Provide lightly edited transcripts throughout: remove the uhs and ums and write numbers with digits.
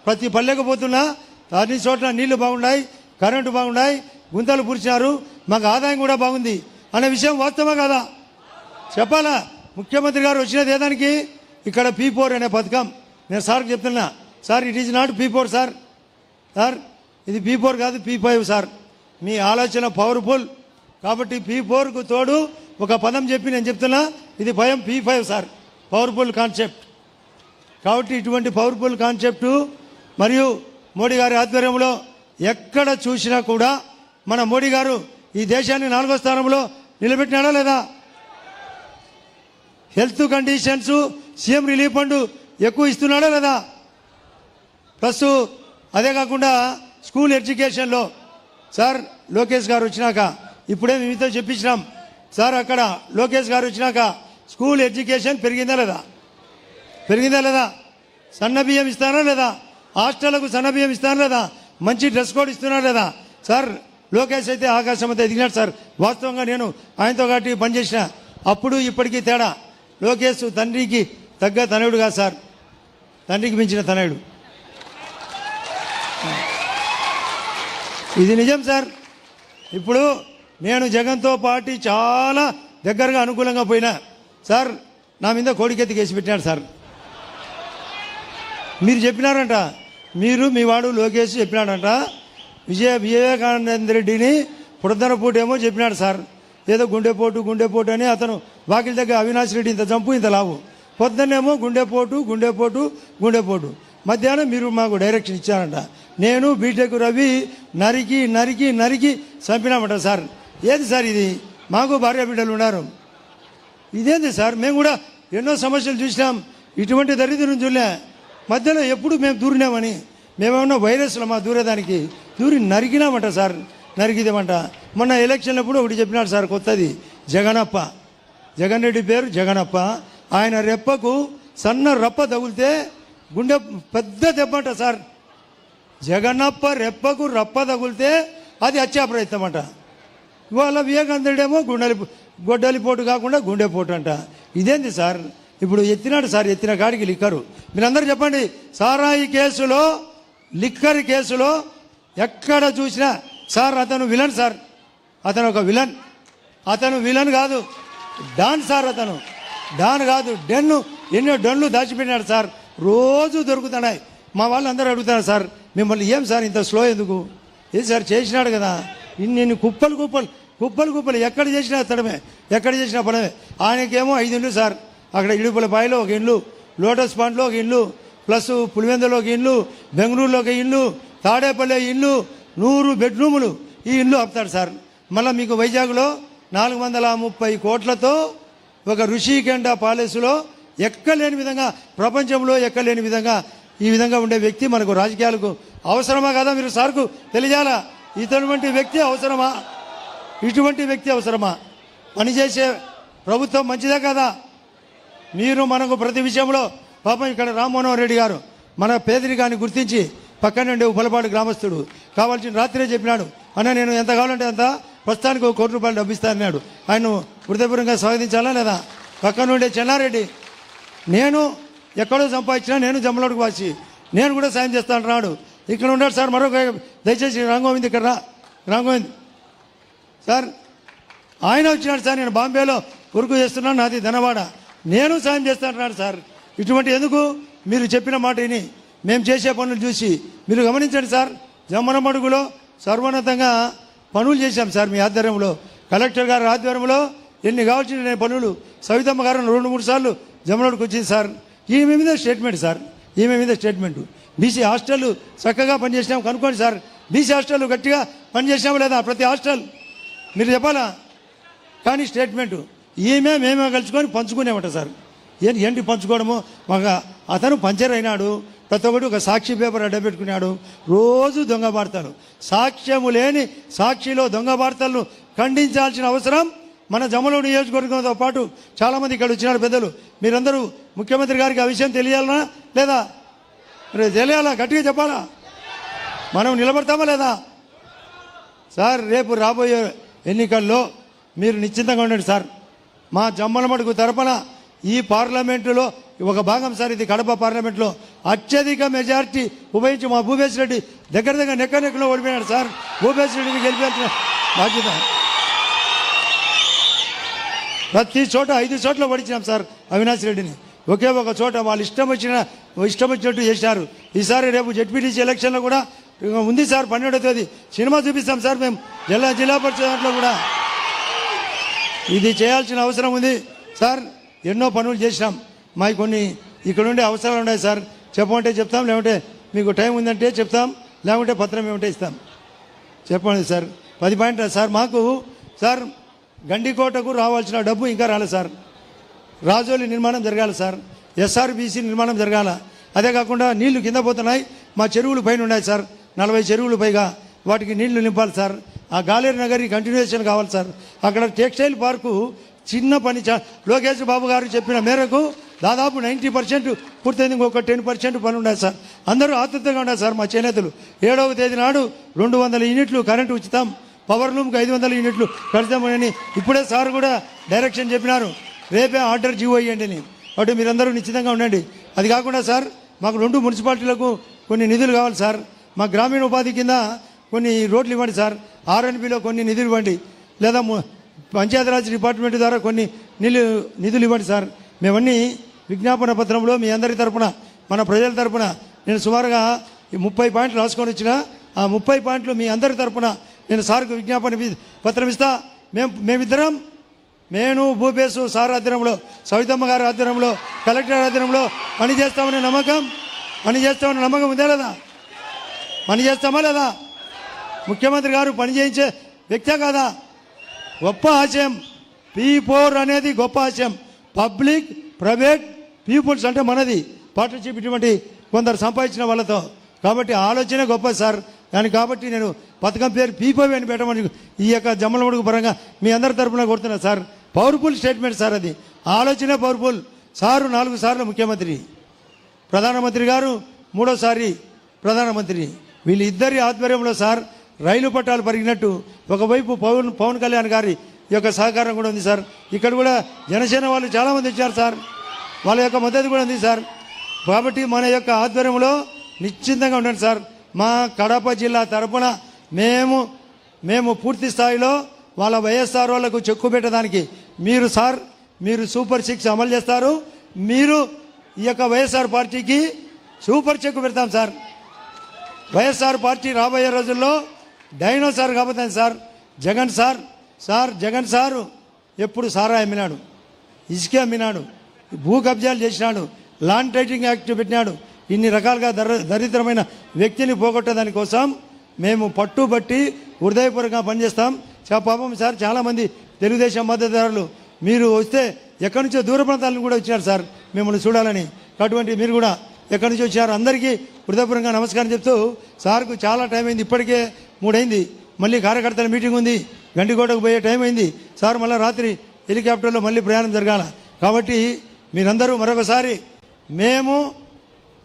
ప్రతి పల్లెకు పోతున్నా అన్ని చోట్ల నీళ్లు బాగున్నాయి, కరెంటు బాగున్నాయి, గుంతలు పూడ్చినారు, మాకు ఆదాయం కూడా బాగుంది అనే విషయం వాస్తవా కదా? చెప్పాలా? ముఖ్యమంత్రి గారు వచ్చినది ఏదానికి? ఇక్కడ P4 అనే పథకం. నేను సార్కి చెప్తున్నా, sir it is not P4 sir, ఇది P4 కాదు P5 సార్. మీ ఆలోచన పవర్ఫుల్ కాబట్టి P4కు తోడు ఒక పదం చెప్పి నేను చెప్తున్నా, ఇది భయం P5 సార్, పవర్ఫుల్ కాన్సెప్ట్. కాబట్టి ఇటువంటి పవర్ఫుల్ కాన్సెప్టు మరియు మోడీ గారి ఆధ్వర్యంలో ఎక్కడ చూసినా కూడా మన మోడీ గారు ఈ దేశాన్ని 4వ స్థానంలో నిలబెట్టినాడా లేదా? Health conditions CM relief fund ఎక్కువ ఇస్తున్నాడా లేదా? ప్లస్ అదే కాకుండా స్కూల్ ఎడ్యుకేషన్లో సార్ లోకేష్ గారు వచ్చినాక ఇప్పుడే మీతో చెప్పించినాం సార్, అక్కడ లోకేష్ గారు వచ్చినాక స్కూల్ ఎడ్యుకేషన్ పెరిగిందా లేదా? పెరిగిందా లేదా? సన్నబియ్యం ఇస్తారా లేదా? హాస్టళ్లకు సన్నబియ్యం ఇస్తారా లేదా? మంచి డ్రెస్ కోడ్ ఇస్తున్నారా లేదా? సార్ లోకేష్ అయితే ఆకాశం అంతా ఎదిగినాడు సార్. వాస్తవంగా నేను ఆయనతో కాబట్టి పనిచేసిన, అప్పుడు ఇప్పటికీ తేడా. లోకేష్ తండ్రికి తగ్గ తనయుడు కాదు సార్, తండ్రికి మించిన తనయుడు. ఇది నిజం సార్. ఇప్పుడు నేను జగన్తో పార్టీ చాలా దగ్గరగా అనుకూలంగా పోయినా సార్, నా మీద కోడికెత్తి కేసు పెట్టినాడు సార్. మీరు చెప్పినారంట, మీరు మీ వాడు లోకేష్ చెప్పినాడంట వివేకానంద రెడ్డిని పుడద్దనపూటేమో చెప్పినాడు సార్, ఏదో గుండెపోటు అని అతను వాకిలి దగ్గర అవినాష్ రెడ్డి ఇంత జంపు ఇంత లావు, పొద్దున్నేమో గుండెపోటు మధ్యాహ్నం మీరు మాకు డైరెక్షన్ ఇచ్చారంట. నేను బీటెక్ రవి నరికి చంపినామంట సార్. ఏది సార్ ఇది? మాకు భార్య బిడ్డలు ఉన్నారు, ఇదేంది సార్? మేము కూడా ఎన్నో సమస్యలు చూసినాం, ఇటువంటి దరిద్రం చూడలే. మధ్యలో ఎప్పుడు మేము దూరినామని, మేమేమన్నా వైరస్లో మా దూరి నరికినామంట సార్, నరికిదేమంట. మొన్న ఎలక్షన్లప్పుడు ఒకటి చెప్పినాడు సార్ కొత్తది, జగనప్ప, జగన్ రెడ్డి పేరు జగనప్ప. ఆయన రెప్పకు సన్న రప్ప తగిలితే గుండె పెద్ద దెబ్బంట సార్. జగనప్ప రెప్పకు రప్ప తగిలితే అది హత్యా ప్రయత్నం అంట. ఇవాళ వివేకానందుడేమో గొడ్డలిపోటు కాకుండా గుండెపోటు అంట. ఇదేంది సార్? ఇప్పుడు ఎత్తినాడు సార్, ఎత్తిన కాడికి లిక్కరు. మీరందరూ చెప్పండి, సారాయి కేసులో లిక్కర్ కేసులో ఎక్కడ చూసినా సార్ అతను విలన్ సార్, అతను ఒక విలన్. అతను విలన్ కాదు, డాన్ సార్. అతను డాన్ కాదు, డెన్ను. ఎన్నో డన్లు దాచిపెట్టినాడు సార్, రోజు దొరుకుతున్నాయి. మా వాళ్ళు అందరూ అడుగుతున్నారు సార్, మిమ్మల్ని ఏం సార్ ఇంత స్లో ఎందుకు? ఏది సార్ చేసినాడు కదా, ఇన్ని కుప్పలు ఎక్కడ చేసినా ఎత్తడమే, ఎక్కడ చేసినా పడమే. ఆయనకేమో 5 ఇళ్ళు సార్, అక్కడ ఇడుపులపాయలో ఒక ఇల్లు, లోటస్ పాండ్లో ఒక ఇల్లు, ప్లస్ పులివెందులో ఒక ఇల్లు, బెంగళూరులో ఒక ఇల్లు, తాడేపల్లి ఇల్లు, 100 బెడ్రూములు ఈ ఇల్లు ఆపుతాడు సార్. మళ్ళీ మీకు వైజాగ్లో 430 కోట్లతో ఒక ఋషికొండ ప్యాలెస్లో ఎక్కలేని విధంగా, ప్రపంచంలో ఎక్కలేని విధంగా ఈ విధంగా ఉండే వ్యక్తి మనకు రాజకీయాలకు అవసరమా కదా? మీరు సార్కు తెలియాలా, ఇటువంటి వ్యక్తి అవసరమా? ఇటువంటి వ్యక్తి అవసరమా? పనిచేసే ప్రభుత్వం మంచిదే కదా? మీరు మనకు ప్రతి విషయంలో పాపం ఇక్కడ రామ్మోహన్ రెడ్డి గారు మన పేదరికాన్ని గుర్తించి పక్కనుండే ఉప్పలపాడు గ్రామస్తుడు కావాల్సిన రాత్రే చెప్పినాడు, అన్న నేను ఎంత కావాలంటే అంత, ప్రస్తుతానికి ₹1 కోటి డబ్బు ఇస్తానన్నాడు. ఆయన హృదయపూర్వకంగా స్వాగతించాలా లేదా? పక్కనుండే చెన్నారెడ్డి, నేను ఎక్కడో సంపాదించినా నేను జమ్మలోడికి వాసి, నేను కూడా సాయం చేస్తాను రాడు. ఇక్కడ ఉన్నాడు సార్ మరొక, దయచేసి రాంగోవింద్ ఇక్కడ రా. రాంగోవింద్ సార్ ఆయన వచ్చినాడు సార్, నేను బాంబేలో వర్క్ చేస్తున్నాను, నాది ధనవాడ, నేను సాయం చేస్తాను సార్. ఇటువంటి ఎందుకు? మీరు చెప్పిన మాట విని మేము చేసే పనులు చూసి మీరు గమనించండి సార్. జమ్మనమడుగులో సర్వోన్నతంగా పనులు చేశాం సార్ మీ ఆధ్వర్యంలో, కలెక్టర్ గారి ఆధ్వర్యంలో ఎన్ని కావాల్సిన పనులు. సవితమ్మ గారు 2-3 సార్లు జమ్మనోడికి వచ్చింది సార్. ఈమె మీద స్టేట్మెంట్ సార్, ఈమె మీద స్టేట్మెంటు. బీసీ హాస్టల్ చక్కగా పనిచేసినాం కనుక్కోండి సార్. బీసీ హాస్టల్ గట్టిగా పనిచేసినాము లేదా? ప్రతి హాస్టల్ మీరు చెప్పాలా? కానీ స్టేట్మెంటు ఈమె మేమే కలుసుకొని పంచుకునేమంట సార్. ఏంటి పంచుకోవడము? మాకు అతను పంచర్ అయినాడు, ప్రతి ఒక్కటి ఒక సాక్షి పేపర్ అడ్డపెట్టుకున్నాడు, రోజు దొంగ వార్తలు, సాక్ష్యము లేని సాక్షిలో దొంగ వార్తలను ఖండించాల్సిన అవసరం మన జమ్మలమడుగు నియోజకవర్గంతో పాటు చాలామంది ఇక్కడ వచ్చినారు పెద్దలు. మీరందరూ ముఖ్యమంత్రి గారికి ఆ విషయం తెలియాలనా లేదా? తెలియాలా? గట్టిగా చెప్పాలా? మనం నిలబడతామా లేదా సార్? రేపు రాబోయే ఎన్నికల్లో మీరు నిశ్చింతంగా ఉండండి సార్. మా జమ్మలమడుగు తరపున ఈ పార్లమెంటులో ఒక భాగం సార్ ఇది. కడప పార్లమెంట్లో అత్యధిక మెజార్టీ ఉపయోగించి మా భూపేశ్ రెడ్డి దగ్గర నెక్కలో ఓడిపోయాడు సార్. భూపేశ్ రెడ్డిని గెలిపించిన బాధ్యత ప్రతి చోట 5 చోట్ల ఓడించినాం సార్ అవినాష్ రెడ్డిని. ఒకే ఒక చోట వాళ్ళు ఇష్టం వచ్చినట్టు చేశారు. ఈసారి రేపు జెడ్పీటీసీ ఎలక్షన్లో కూడా ఉంది సార్. 12వ తేదీ సినిమా చూపిస్తాం సార్ మేము జిల్లా పరిషత్ దాంట్లో కూడా. ఇది చేయాల్సిన అవసరం ఉంది సార్. ఎన్నో పనులు చేసినాం. మాకు కొన్ని ఇక్కడ ఉండే అవసరాలు ఉన్నాయి సార్. చెప్పమంటే చెప్తాం, లేకుంటే మీకు టైం ఉందంటే చెప్తాం, లేకుంటే పత్రం ఏమంటే ఇస్తాం. చెప్పండి సార్. 10 పాయింట్లు సార్. మాకు సార్ గండికోటకు రావాల్సిన డబ్బు ఇంకా రాలేదు సార్. రాజోలి నిర్మాణం జరగాలి సార్. ఎస్ఆర్బీసీ నిర్మాణం జరగాల. అదే కాకుండా నీళ్లు కింద పోతున్నాయి. మా చెరువులు పైన ఉన్నాయి సార్. 40 చెరువులు పైగా. వాటికి నీళ్లు నింపాలి సార్. ఆ గాలేరు నగరి కంటిన్యూషన్ కావాలి సార్. అక్కడ టెక్స్టైల్ పార్కు చిన్న పని లోకేష్ బాబు గారు చెప్పిన మేరకు దాదాపు 90% పూర్తయింది. ఇంకొక 10% పని ఉన్నాయి సార్. అందరూ ఆతృతగా ఉన్నారు సార్ మా చేనేతలు. 7వ తేదీ నాడు 200 యూనిట్లు కరెంటు ఉచితం, పవర్ లూమ్కి 500 యూనిట్లు కడతామని ఇప్పుడే సార్ కూడా డైరెక్షన్ చెప్పినారు. రేపే ఆర్డర్ జీవో ఇవ్వండి అని. కాబట్టి మీరందరూ నిశ్చితంగా ఉండండి. అది కాకుండా సార్ మాకు 2 మున్సిపాలిటీలకు కొన్ని నిధులు కావాలి సార్. మా గ్రామీణ ఉపాధి కింద కొన్ని రోడ్లు ఇవ్వండి సార్. ఆర్ఎన్బిలో కొన్ని నిధులు ఇవ్వండి, లేదా పంచాయతీరాజ్ డిపార్ట్మెంట్ ద్వారా కొన్ని నిధులు ఇవ్వండి సార్. మేమన్నీ విజ్ఞాపన పత్రంలో మీ అందరి తరపున, మన ప్రజల తరపున నేను సుమారుగా 30 పాయింట్లు రాసుకొని వచ్చిన. ఆ 30 పాయింట్లు మీ అందరి తరపున నేను సార్కు విజ్ఞాపన పత్రం ఇస్తా. మేమిద్దరం, నేను భూపేశు సార్ ఆధ్వర్యంలో, సవితమ్మ గారి ఆధ్వర్యంలో, కలెక్టర్ ఆధ్వర్యంలో పని చేస్తామనే నమ్మకం ఉందే లేదా? పని చేస్తామా లేదా? ముఖ్యమంత్రి గారు పని చేయించే వ్యక్తే కాదా? గొప్ప ఆశయం P4 అనేది గొప్ప ఆశయం. పబ్లిక్ ప్రైవేట్ పీపుల్స్ అంటే మనది పార్ట్నర్షిప్, ఇటువంటి కొందరు సంపాదించిన వాళ్ళతో. కాబట్టి ఆలోచన గొప్ప సార్. దానికి కాబట్టి నేను పథకం పేరు P5 అని పెట్టమని ఈ యొక్క జమ్మలమడుగు పరంగా మీ అందరి తరఫున కోరుతున్నా సార్. Powerful statement sir. అది ఆలోచనే పవర్ఫుల్. సారు 4 సార్లు ముఖ్యమంత్రి, ప్రధానమంత్రి గారు 3వసారి ప్రధానమంత్రి. వీళ్ళిద్దరి ఆధ్వర్యంలో సార్ రైలు పట్టాలు పరిగినట్టు ఒకవైపు పవన్ కళ్యాణ్ గారి యొక్క సహకారం కూడా ఉంది సార్. ఇక్కడ కూడా జనసేన వాళ్ళు చాలామంది వచ్చారు సార్. వాళ్ళ యొక్క మద్దతు కూడా ఉంది సార్. కాబట్టి మన యొక్క ఆధ్వర్యంలో నిశ్చింతంగా ఉండండి సార్. మా కడప జిల్లా తరపున మేము పూర్తి స్థాయిలో వాళ్ళ వైఎస్ఆర్ వాళ్ళకు చెక్కు పెట్టడానికి మీరు సూపర్ 6 అమలు చేస్తారు. మీరు ఈ యొక్క వైఎస్ఆర్ పార్టీకి సూపర్ చెక్కు పెడతాం సార్. వైఎస్ఆర్ పార్టీ రాబోయే రోజుల్లో డైనోసార్ కాబోతుంది సార్. జగన్ సారు ఎప్పుడు సారా అమ్మినాడు, ఇసుక అమ్మినాడు, భూ కబ్జాలు చేసినాడు, ల్యాండ్ టైటింగ్ యాక్ట్ పెట్టినాడు. ఇన్ని రకాలుగా దరిద్రమైన వ్యక్తిని పోగొట్టేదాని కోసం మేము పట్టుబట్టి హృదయపూర్వకంగా పనిచేస్తాం. పాపం సార్ చాలామంది తెలుగుదేశం మద్దతుదారులు మీరు వస్తే ఎక్కడి నుంచో దూర ప్రాంతాలను కూడా వచ్చినారు సార్ మిమ్మల్ని చూడాలని. అటువంటి మీరు కూడా ఎక్కడి నుంచి వచ్చారు అందరికీ హృదయపూర్వకంగా నమస్కారం చెప్తూ, సార్కు చాలా టైం అయింది, ఇప్పటికే 3 అయింది. మళ్ళీ కార్యకర్తల మీటింగ్ ఉంది, గండికోటకు పోయే టైం అయింది సార్. మళ్ళీ రాత్రి హెలికాప్టర్లో మళ్ళీ ప్రయాణం జరగాల. కాబట్టి మీరందరూ మరొకసారి మేము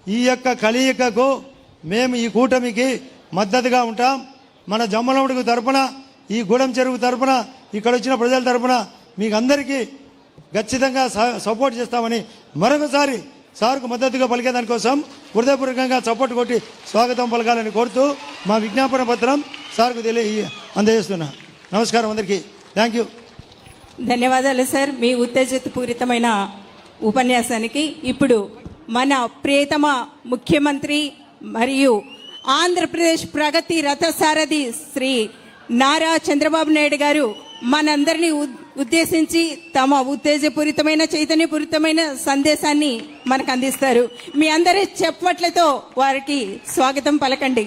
ఈ యొక్క కలయికకు, మేము ఈ కూటమికి మద్దతుగా ఉంటాం. మన జమ్మలమడుగు తరపున, ఈ గూడెం చెరువు తరపున, ఇక్కడ వచ్చిన ప్రజల తరపున మీకు అందరికీ ఖచ్చితంగా సపోర్ట్ చేస్తామని మరొకసారి సార్కు మద్దతుగా పలికేదానికోసం హృదయపూర్వకంగా చప్పట్లు కొట్టి స్వాగతం పలకాలని కోరుతూ మా విజ్ఞాపన పత్రం సార్కు అందజేస్తున్నా. నమస్కారం అందరికీ. Thank you. ధన్యవాదాలు సార్ మీ ఉత్తేజపూరితమైన ఉపన్యాసానికి. ఇప్పుడు మన ప్రియతమ ముఖ్యమంత్రి మరియు ఆంధ్రప్రదేశ్ ప్రగతి రథసారథి శ్రీ నారా చంద్రబాబు నాయుడు గారు మనందరినీ ఉద్దేశించి తమ ఉత్తేజపూరితమైన చైతన్యపూరితమైన సందేశాన్ని మనకు అందిస్తారు. మీ అందరి చెప్పట్లతో వారికి స్వాగతం పలకండి.